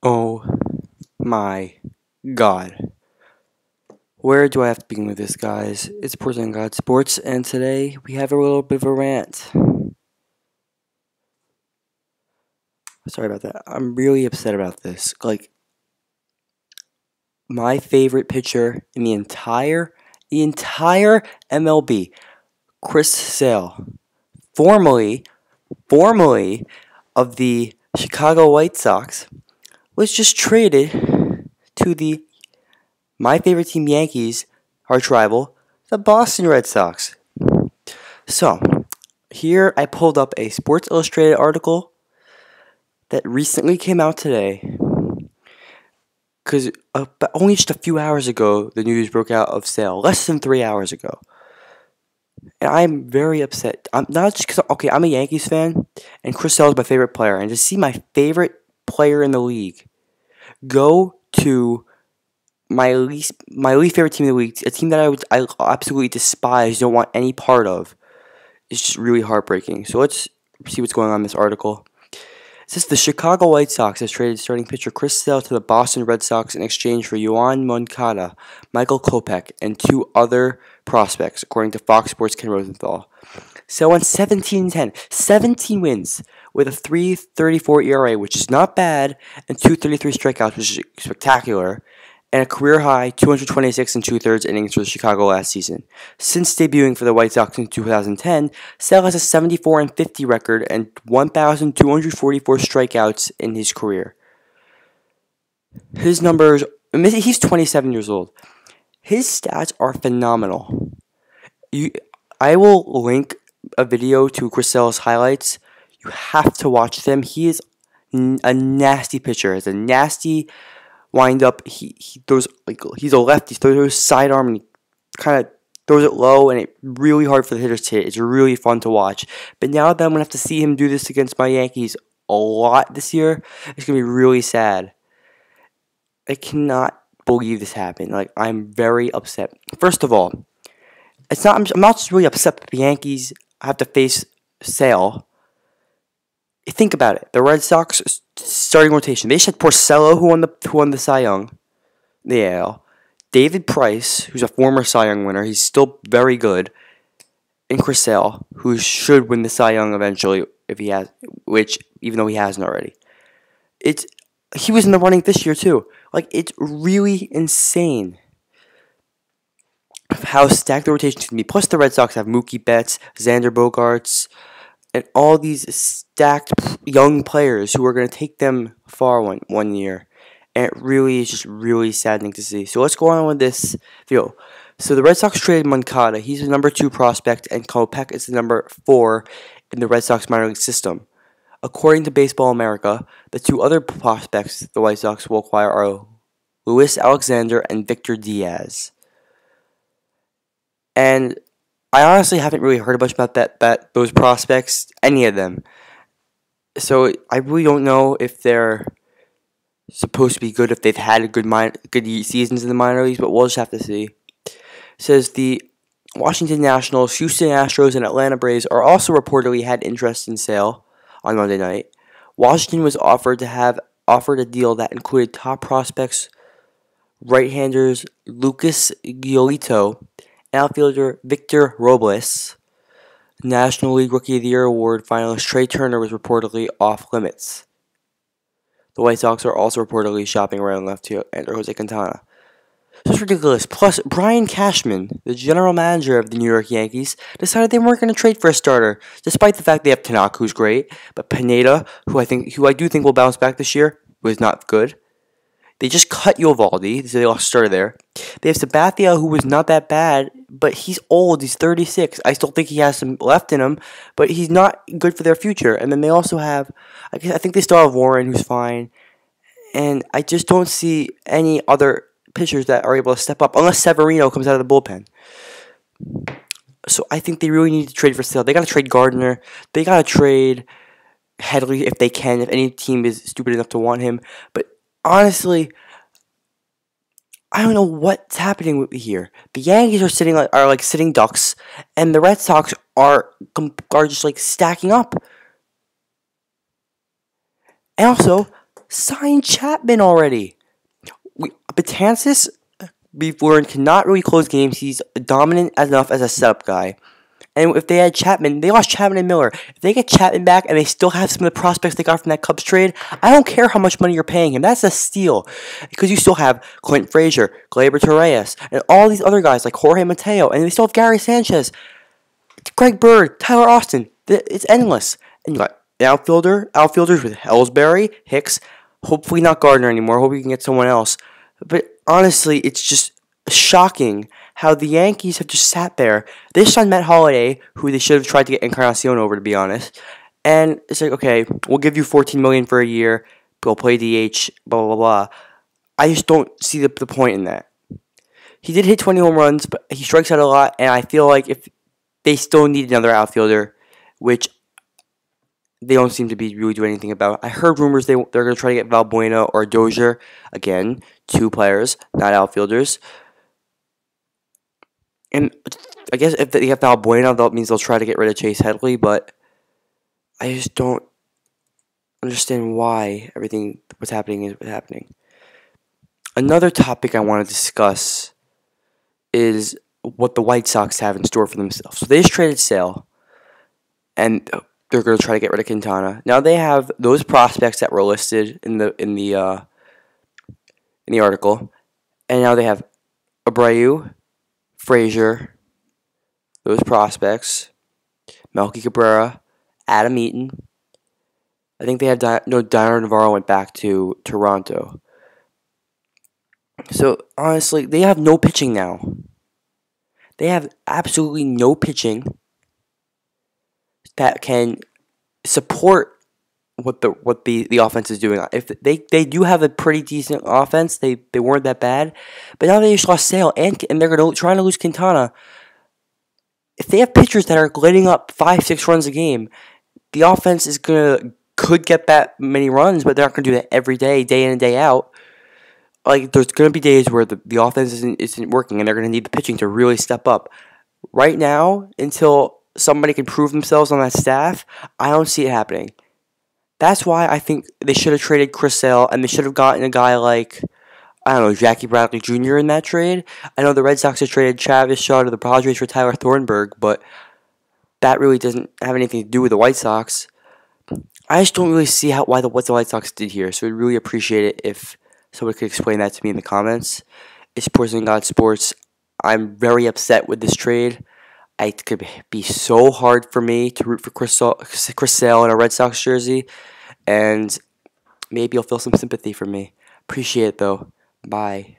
Oh my god. Where do I have to begin with this, guys? It's Portland God Sports, and today we have a little bit of a rant. Sorry about that. I'm really upset about this. My favorite pitcher in the entire MLB, Chris Sale, formerly of the Chicago White Sox, was just traded to the my favorite team, Yankees, arch rival, the Boston Red Sox. So, here I pulled up a Sports Illustrated article that recently came out today. Because only just a few hours ago, the news broke out of Sale. Less than 3 hours ago. And I'm very upset. I'm not just because, okay, I'm a Yankees fan, and Chris Sale is my favorite player. And to see my favorite player in the league go to my least favorite team in the league, a team that I absolutely despise, don't want any part of, is just really heartbreaking. So let's see what's going on in this article. It says the Chicago White Sox has traded starting pitcher Chris Sale to the Boston Red Sox in exchange for Yoan Moncada, Michael Kopech, and two other prospects, according to Fox Sports' Ken Rosenthal. Sale won 17-10, 17 wins, with a 3.34 ERA, which is not bad, and 233 strikeouts, which is spectacular, and a career-high 226 and two-thirds innings for the Chicago last season. Since debuting for the White Sox in 2010, Sale has a 74-50 record and 1,244 strikeouts in his career. His numbers, he's 27 years old. His stats are phenomenal. I will link a video to Chris Sale's highlights. You have to watch them. He is a nasty pitcher. He's a nasty wind up. He throws, he's a lefty. He throws his sidearm and he kind of throws it low, and it's really hard for the hitters to hit. It's really fun to watch. But now that I'm gonna have to see him do this against my Yankees a lot this year, it's gonna be really sad. I cannot believe this happened. I'm very upset. First of all, I'm not just really upset that the Yankees have to face Sale. Think about it. The Red Sox starting rotation. They just had Porcello, who won the Cy Young, the AL. David Price, who's a former Cy Young winner. He's still very good. And Chris Sale, who should win the Cy Young eventually, if he has, which even though he hasn't already. He was in the running this year too. It's really insane how stacked the rotation can be. Plus, the Red Sox have Mookie Betts, Xander Bogaerts, and all these stacked young players who are going to take them far one year. And it really is just really saddening to see. So let's go on with this video. So the Red Sox traded Moncada. He's the number 2 prospect, and Kopech is the number 4 in the Red Sox minor league system. According to Baseball America, the two other prospects the White Sox will acquire are Luis Alexander and Victor Diaz. And I honestly haven't really heard much about those prospects, any of them. So I really don't know if they're supposed to be good, if they've had good seasons in the minor leagues, but we'll just have to see. It says the Washington Nationals, Houston Astros, and Atlanta Braves are also reportedly had interest in Sale on Monday night. Washington was offered a deal that included top prospects, right-handers Lucas Giolito, outfielder Victor Robles. National League Rookie of the Year award finalist Trey Turner was reportedly off limits. The White Sox are also reportedly shopping right and left to enter Jose Quintana. This is ridiculous. Plus, Brian Cashman, the general manager of the New York Yankees, decided they weren't going to trade for a starter, despite the fact they have Tanaka, who's great, but Pineda, who I do think will bounce back this year, was not good. They just cut Eovaldi, so they lost a starter there. They have Sabathia, who was not that bad, but he's old. He's 36. I still think he has some left in him, but he's not good for their future. And then they also have, I think they still have Warren, who's fine. And I just don't see any other pitchers that are able to step up, unless Severino comes out of the bullpen. So I think they really need to trade for Sale. They got to trade Gardner. They got to trade Headley if they can, if any team is stupid enough to want him. But honestly, I don't know what's happening here. The Yankees are sitting ducks, and the Red Sox are just stacking up. And also, sign Chapman already. Betances, we've learned, cannot really close games. He's dominant enough as a setup guy. And if they had Chapman, they lost Chapman and Miller. If they get Chapman back and they still have some of the prospects they got from that Cubs trade, I don't care how much money you're paying him. That's a steal. Because you still have Clint Frazier, Gleyber Torres, and all these other guys like Jorge Mateo, and they still have Gary Sanchez, Greg Bird, Tyler Austin. It's endless. And you got outfielders with Ellsbury, Hicks, hopefully not Gardner anymore. Hope we can get someone else. But honestly, it's just shocking how the Yankees have just sat there. They signed Matt Holliday, who they should have tried to get Encarnacion over, to be honest. And it's like, okay, we'll give you $14 million for a year. We'll play DH. Blah blah blah. I just don't see the point in that. He did hit 20 home runs, but he strikes out a lot. And I feel like if they still need another outfielder, which they don't seem to be really doing anything about. I heard rumors they're going to try to get Valbuena or Dozier. Again, 2 players, not outfielders. And I guess if they have Valbuena, that means they'll try to get rid of Chase Headley, but I just don't understand why what's happening is what's happening. Another topic I want to discuss is what the White Sox have in store for themselves. So they just traded Sale, and they're going to try to get rid of Quintana. Now they have those prospects that were listed in the article, and now they have Abreu, Frazier, those prospects, Melky Cabrera, Adam Eaton. I think they have Diner Navarro went back to Toronto. So honestly, they have no pitching now. They have absolutely no pitching that can support what the offense is doing. If they do have a pretty decent offense, they weren't that bad, but now they just lost Sale and they're trying to lose Quintana. If they have pitchers that are letting up 5-6 runs a game, the offense could get that many runs, but they're not gonna do that every day in and day out. Like there's gonna be days where the offense isn't working, and they're gonna need the pitching to really step up. Right now, until somebody can prove themselves on that staff, I don't see it happening. That's why I think they should have traded Chris Sale, and they should have gotten a guy like, I don't know, Jackie Bradley Jr. in that trade. I know the Red Sox have traded Travis Shaw to the Padres for Tyler Thornburg, but that really doesn't have anything to do with the White Sox. I just don't really see what the White Sox did here, so I'd really appreciate it if someone could explain that to me in the comments. It's Poison God Sports. I'm very upset with this trade. It could be so hard for me to root for Chris Sale in a Red Sox jersey, and maybe you'll feel some sympathy from me. Appreciate it, though. Bye.